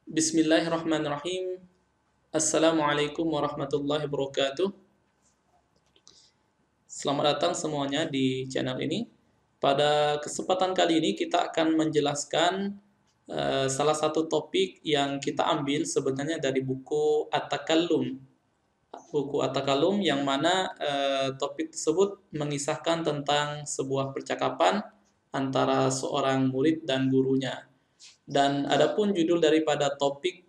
Bismillahirrahmanirrahim. Assalamualaikum warahmatullahi wabarakatuh. Selamat datang semuanya di channel ini. Pada kesempatan kali ini kita akan menjelaskan salah satu topik yang kita ambil sebenarnya dari buku At-Takallum. Buku At-Takallum yang mana topik tersebut mengisahkan tentang sebuah percakapan antara seorang murid dan gurunya. Dan adapun judul daripada topik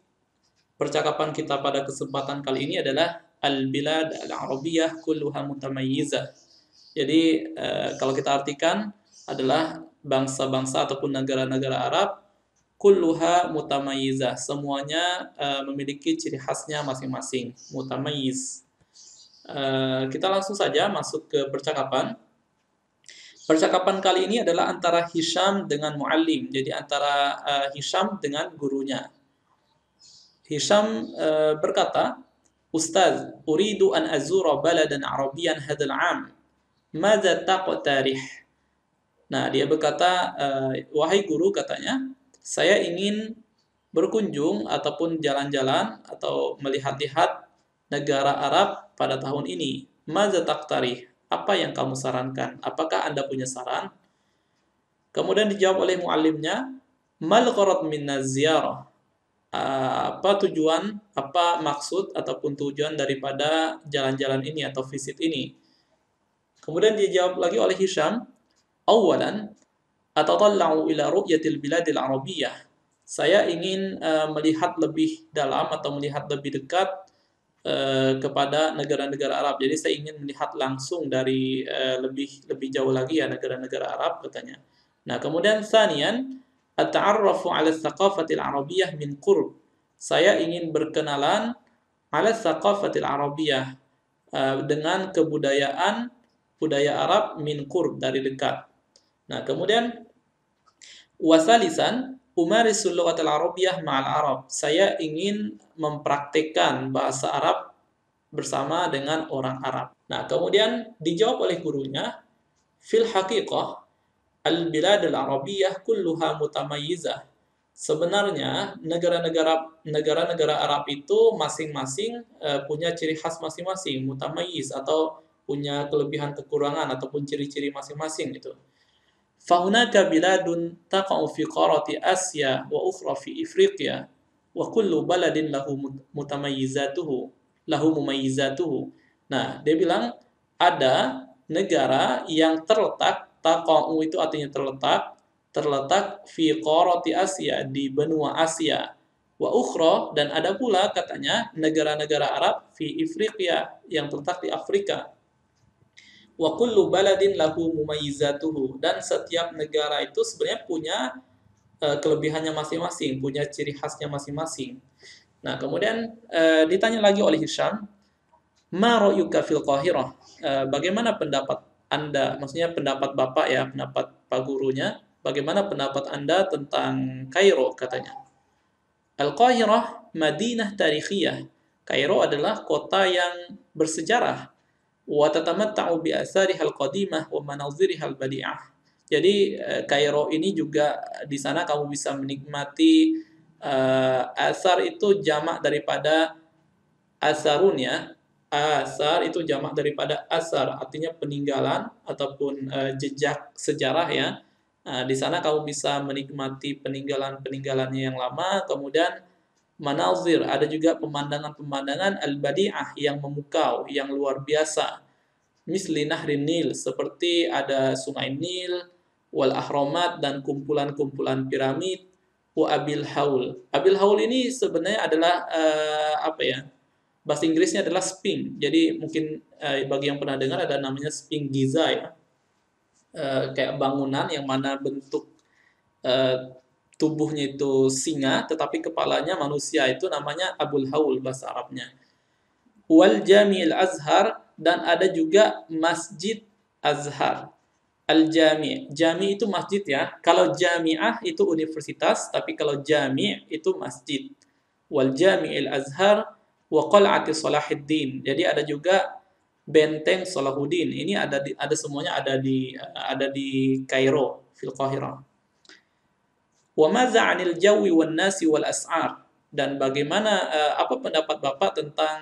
percakapan kita pada kesempatan kali ini adalah Al-Bilad Al-Arabiyah Kulluha Mutamayyizah. Jadi kalau kita artikan adalah bangsa-bangsa ataupun negara-negara Arab kulluha mutamayyizah. Semuanya memiliki ciri khasnya masing-masing, mutamayyiz. Kita langsung saja masuk ke percakapan. Percakapan kali ini adalah antara Hisham dengan Muallim. Jadi antara Hisham dengan gurunya. Hisham berkata, Ustaz, uridu an azura baladan Arabiyan hadal 'am. Madza taqtarih? Nah, dia berkata, wahai guru, katanya, saya ingin berkunjung ataupun jalan-jalan atau melihat-lihat negara Arab pada tahun ini. Madza taqtarih? Apa yang kamu sarankan? Apakah Anda punya saran? Kemudian dijawab oleh muallimnya, mal gharad min ziyarah? Apa tujuan, apa maksud ataupun tujuan daripada jalan-jalan ini atau visit ini? Kemudian dijawab lagi oleh Hisham, awalan atatalla'u ila ru'yatil biladil arabiyyah. Saya ingin melihat lebih dalam atau melihat lebih dekat kepada negara-negara Arab. Jadi saya ingin melihat langsung dari lebih jauh lagi ya negara-negara Arab katanya. Nah, kemudian tsaniyan at-ta'arrufu 'ala tsaqafatil arabiyyah min qurb. Saya ingin berkenalan 'ala tsaqafatil arabiyyah dengan kebudayaan budaya Arab min qurb dari dekat. Nah, kemudian wasalisan umarisul lughatal arabiyyah ma'al arab. Saya ingin mempraktikkan bahasa Arab bersama dengan orang Arab. Nah, kemudian dijawab oleh gurunya, fil haqiqah al-bilad al-arabiyyah kulluha mutamayyizah. Sebenarnya negara-negara Arab itu masing-masing punya ciri khas masing-masing, mutamayyiz atau punya kelebihan kekurangan ataupun ciri-ciri masing-masing gitu. Fahunaka biladun taqa'u fi qarati Asya wa ukhra fi Ifriqiya wa kullu baladin lahu mumayyizatuhu. Nah, dia bilang ada negara yang terletak, taqa'u itu artinya terletak fi qarati Asya di benua Asia. Wa ukhra dan ada pula katanya negara-negara Arab fi Ifriqiya yang terletak di Afrika. Wa kullu baladin lahu mumayyizatuhu, dan setiap negara itu sebenarnya punya kelebihannya masing-masing, punya ciri khasnya masing-masing. Nah, kemudian ditanya lagi oleh Hisham, ma ra'yuka fil Qahirah? Bagaimana pendapat Anda, maksudnya pendapat Bapak ya, pendapat Pak gurunya, bagaimana pendapat Anda tentang Kairo katanya. Al-Qahirah Madinah Tarikhiyah. Kairo adalah kota yang bersejarah. Wa tatamatta'u bi atharihal qadimah wa manazirihal badi'ah. Jadi Kairo ini juga di sana kamu bisa menikmati asar itu jamak daripada asarun ya. Asar itu jamak daripada asar, artinya peninggalan ataupun jejak sejarah ya. Di sana kamu bisa menikmati peninggalan-peninggalannya yang lama, kemudian manazir, ada juga pemandangan-pemandangan al-badi'ah yang memukau, yang luar biasa. Misli Nahrin Nil, seperti ada Sungai Nil, wal ahromat dan kumpulan-kumpulan piramid, wa abil haul. Abil haul ini sebenarnya adalah apa ya? Bahasa Inggrisnya adalah Sphinx. Jadi mungkin bagi yang pernah dengar ada namanya Sphinx Giza ya. Kayak bangunan yang mana bentuk tubuhnya itu singa, tetapi kepalanya manusia, itu namanya Abul Haul bahasa Arabnya. Wal Jami'il Azhar, dan ada juga Masjid Azhar. Al-Jami'. Jami' itu masjid ya. Kalau Jami'ah itu universitas, tapi kalau Jami' itu masjid. Wal Jami'il Azhar wa Qal'ati Salahuddin. Jadi ada juga Benteng Salahuddin. Ini ada semuanya ada di Kairo, fil Qahirah. Wa madza 'anil jawi wan nasi wal as'ar? dan bagaimana apa pendapat Bapak tentang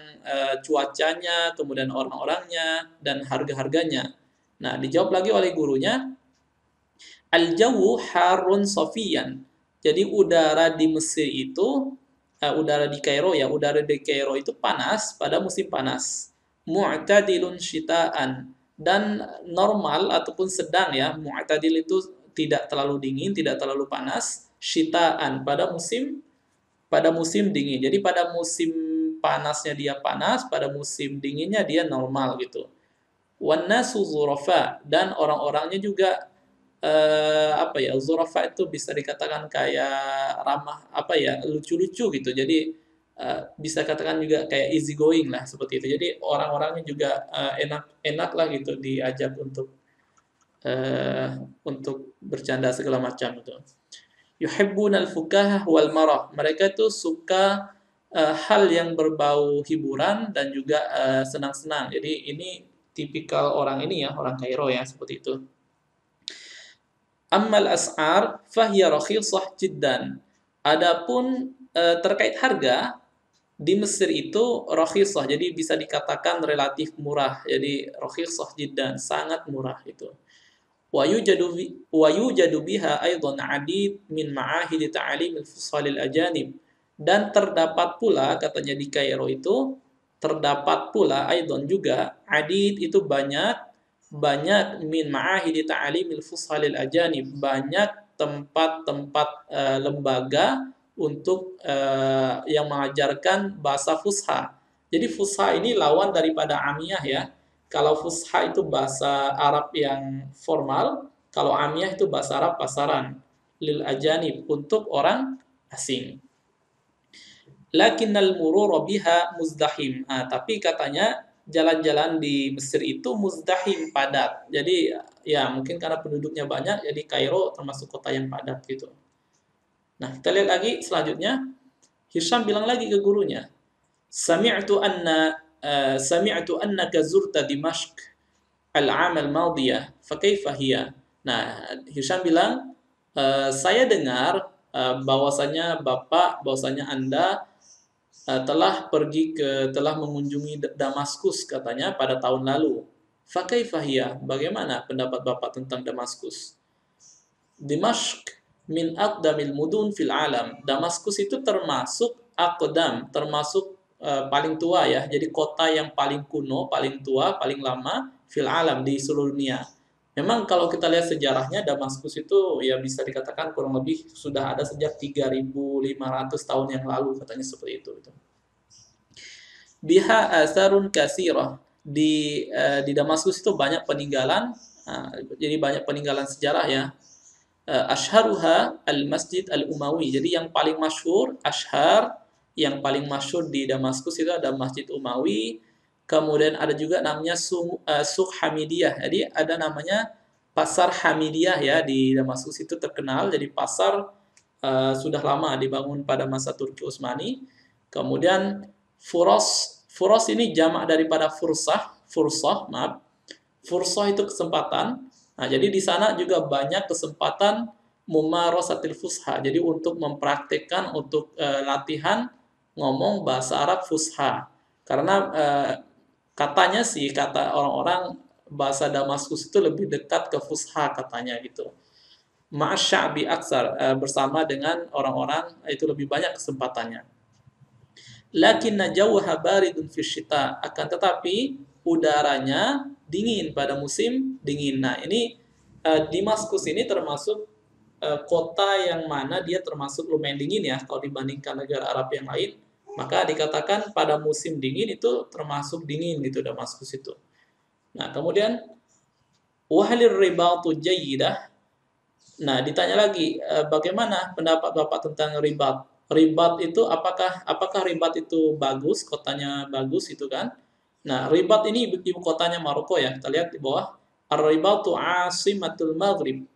cuacanya, kemudian orang-orangnya dan harga-harganya. Nah, dijawab lagi oleh gurunya, al-jawu harun sofiyan. Jadi udara di Mesir itu, udara di Kairo ya, udara di Kairo itu panas pada musim panas. Mu'tadilun syita'an, dan normal ataupun sedang ya, mu'tadil itu tidak terlalu dingin, tidak terlalu panas, syita'an pada musim dingin. Jadi pada musim panasnya dia panas, pada musim dinginnya dia normal gitu. Wan nasu zurafa, dan orang-orangnya juga apa ya, zurafa itu bisa dikatakan kayak ramah, apa ya, lucu-lucu gitu. Jadi bisa katakan juga kayak easy going lah seperti itu. Jadi orang-orangnya juga enak-enak lah gitu diajak untuk bercanda segala macam itu. Yuhibbunal fukahah wal marah. Mereka itu suka hal yang berbau hiburan dan juga senang-senang. Jadi ini tipikal orang ini ya, orang Kairo ya, seperti itu. Ammal as'ar fahiya rakhisah jiddan. Adapun terkait harga di Mesir itu rakhisah, jadi bisa dikatakan relatif murah. Jadi rakhisah jiddan, sangat murah itu. Wa yujadu biha aidan adid min ma'ahid ta'lim al-fusal al-ajanib. Dan terdapat pula, katanya di Kairo itu, terdapat pula aidan juga, adid itu banyak min ma'ahid ta'lim al-fusal al-ajanib, banyak tempat-tempat lembaga untuk yang mengajarkan bahasa Fusha. Jadi Fusha ini lawan daripada Amiyah ya. Kalau Fusha itu bahasa Arab yang formal, kalau Amiyah itu bahasa Arab pasaran. Lil ajanib, untuk orang asing. Lakinnal murura biha muzdahim. Tapi katanya jalan-jalan di Mesir itu muzdahim, padat. Jadi ya mungkin karena penduduknya banyak, jadi Kairo termasuk kota yang padat gitu. Nah, kita lihat lagi selanjutnya. Hisham bilang lagi ke gurunya, Sami'tu annaka zurta Dimashq al-'am al-madiyah, fa kaifa hiya? Nah, Hisham bilang, saya dengar bahwasanya Anda telah mengunjungi Damaskus katanya pada tahun lalu. Fa kaifa hiya? Bagaimana pendapat Bapak tentang Damaskus? Dimashq min aqdamil mudun fil alam. Damaskus itu termasuk aqdam, termasuk paling tua ya. Jadi kota yang paling kuno, paling tua, paling lama fil alam, di seluruh dunia. Memang kalau kita lihat sejarahnya, Damaskus itu ya bisa dikatakan kurang lebih sudah ada sejak 3.500 tahun yang lalu, katanya seperti itu. Biha asarun kasirah. Di Damaskus itu banyak peninggalan, jadi banyak peninggalan sejarah ya. Ashharuha al-Masjid al-Umawi. Jadi yang paling masyhur, yang paling masyhur di Damaskus itu ada Masjid Umawi. Kemudian ada juga namanya Suq Hamidiyah. Jadi ada namanya Pasar Hamidiyah ya, di Damaskus itu terkenal. Jadi pasar sudah lama dibangun pada masa Turki Utsmani. Kemudian Furos ini jamak daripada fursah, maaf. Fursah itu kesempatan. Nah, jadi di sana juga banyak kesempatan mumarasatil fusha. Jadi untuk mempraktikkan, untuk latihan ngomong bahasa Arab fusha. Karena katanya sih, kata orang-orang, bahasa Damaskus itu lebih dekat ke fusha katanya gitu. Ma'asy'abi aksar, bersama dengan orang-orang itu lebih banyak kesempatannya. Lakinna jawha baridun fi syita, akan tetapi udaranya dingin pada musim dingin. Nah, ini Damaskus ini termasuk kota yang mana dia termasuk lumayan dingin ya kalau dibandingkan negara Arab yang lain. Maka dikatakan pada musim dingin itu termasuk dingin gitu Damaskus itu. Nah, kemudian wahalir ribatu jayyidah. Nah, ditanya lagi, bagaimana pendapat Bapak tentang ribat? Ribat itu apakah Ribat itu bagus, kotanya bagus itu kan? Nah, Ribat ini ibu kotanya Maroko ya. Kita lihat di bawah. Ar-Ribatu asimatul Maghrib.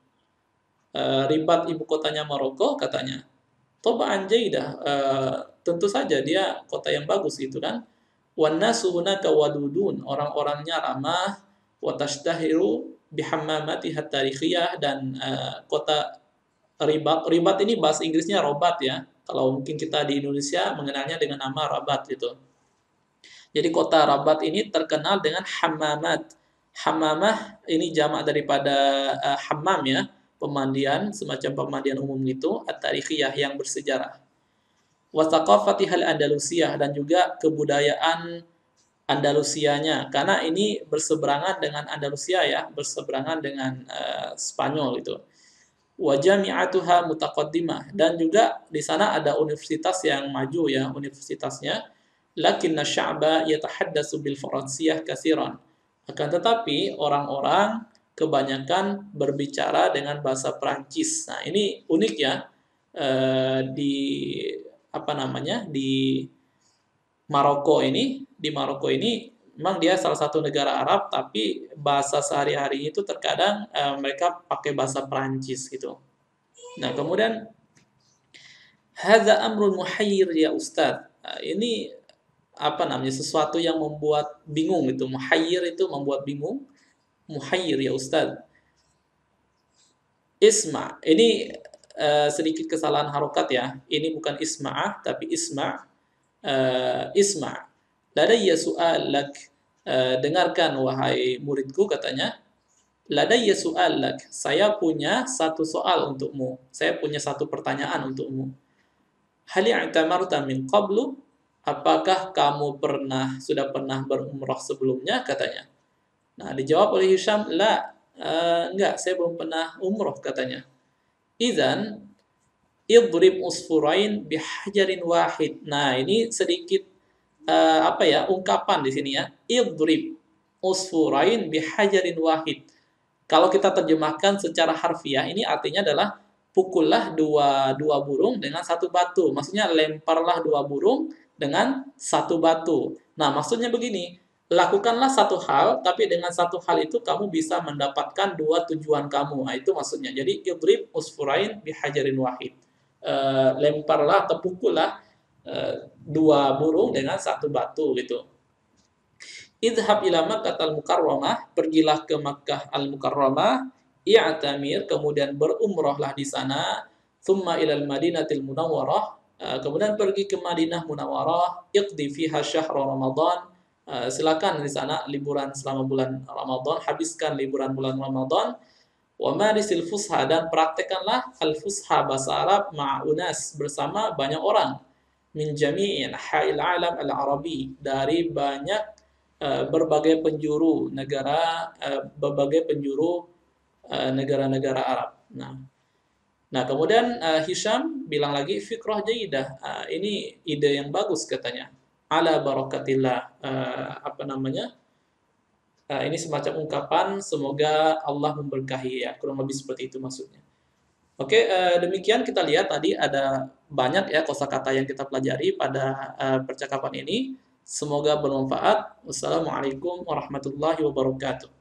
Ribat ibu kotanya Maroko katanya. Toba'an jaidah. Tentu saja dia kota yang bagus itu kan. Wan nasu hunaka wadudun. Orang-orangnya ramah, wa tashtahiru bihammamatiha tarikhiyah, dan kota Ribat ini bahasa Inggrisnya Robat ya. Kalau mungkin kita di Indonesia mengenalnya dengan nama Rabat gitu. Jadi kota Rabat ini terkenal dengan hammamat. Hammamah ini jamak daripada hammam ya, pemandian, semacam pemandian umum gitu, at-tarikhiyah yang bersejarah. Wa thaqafatihal Andalusiyah, dan juga kebudayaan Andalusianya, karena ini berseberangan dengan Andalusia ya, berseberangan dengan Spanyol itu. Wa jami'atuha mutaqaddimah, dan juga di sana ada universitas yang maju ya, universitasnya. Lakinna sya'ba yatahaddatsu bil faransiyah katsiran. Akan tetapi orang-orang kebanyakan berbicara dengan bahasa Prancis. Nah, ini unik ya, di apa namanya, di Maroko ini memang dia salah satu negara Arab, tapi bahasa sehari-hari itu terkadang mereka pakai bahasa Prancis gitu. Nah, kemudian hadza amrun muhayyir ya Ustadz. Nah, ini apa namanya, sesuatu yang membuat bingung itu. Muhayyir itu membuat bingung. Muhayyir ya Ustadz. Isma. Ini sedikit kesalahan harokat ya. Ini bukan isma'ah tapi isma'. Isma'. Ladayya su'al lak. Dengarkan wahai muridku, katanya. Ladayya su'al lak. Saya punya satu soal untukmu. Saya punya satu pertanyaan untukmu. Hal i'tamarta min qablu? Apakah kamu sudah pernah berumrah sebelumnya, katanya. Nah, dijawab oleh Hisham, la, enggak, saya belum pernah umrah, katanya. Idzan idrib usfurain bihajarin wahid. Nah, ini sedikit apa ya, ungkapan di sini ya. Idrib usfurain bihajarin wahid. Kalau kita terjemahkan secara harfiah, ini artinya adalah pukullah dua burung dengan satu batu. Maksudnya lemparlah dua burung dengan satu batu. Nah, maksudnya begini, lakukanlah satu hal, tapi dengan satu hal itu kamu bisa mendapatkan dua tujuan kamu. Nah, itu maksudnya. Jadi, idrib usfurain bihajarin wahid. Lemparlah atau pukullah dua burung dengan satu batu gitu. Idhab ila Makkah al-Mukarramah, pergilah ke Makkah al-Mukarramah, i'tamir, kemudian berumrahlah di sana, thumma ilal Madinatil Munawwarah, kemudian pergi ke Madinah Munawwarah, iqdi fiha syahra Ramadan, silakan di sana liburan selama bulan Ramadan, habiskan liburan bulan Ramadan, wa marisil fusha, dan praktekanlah al-fusha bahasa Arab ma'unas, bersama banyak orang, min jami'in ha'il alam al-arabi, dari banyak berbagai penjuru negara, negara-negara Arab. Nah, kemudian Hisham bilang lagi, fikrah jaidah, ini ide yang bagus, katanya. Ala barakatillah, apa namanya? Ini semacam ungkapan semoga Allah memberkahi ya, kurang lebih seperti itu maksudnya. Oke, demikian kita lihat tadi ada banyak ya kosakata yang kita pelajari pada percakapan ini. Semoga bermanfaat. Wassalamualaikum warahmatullahi wabarakatuh.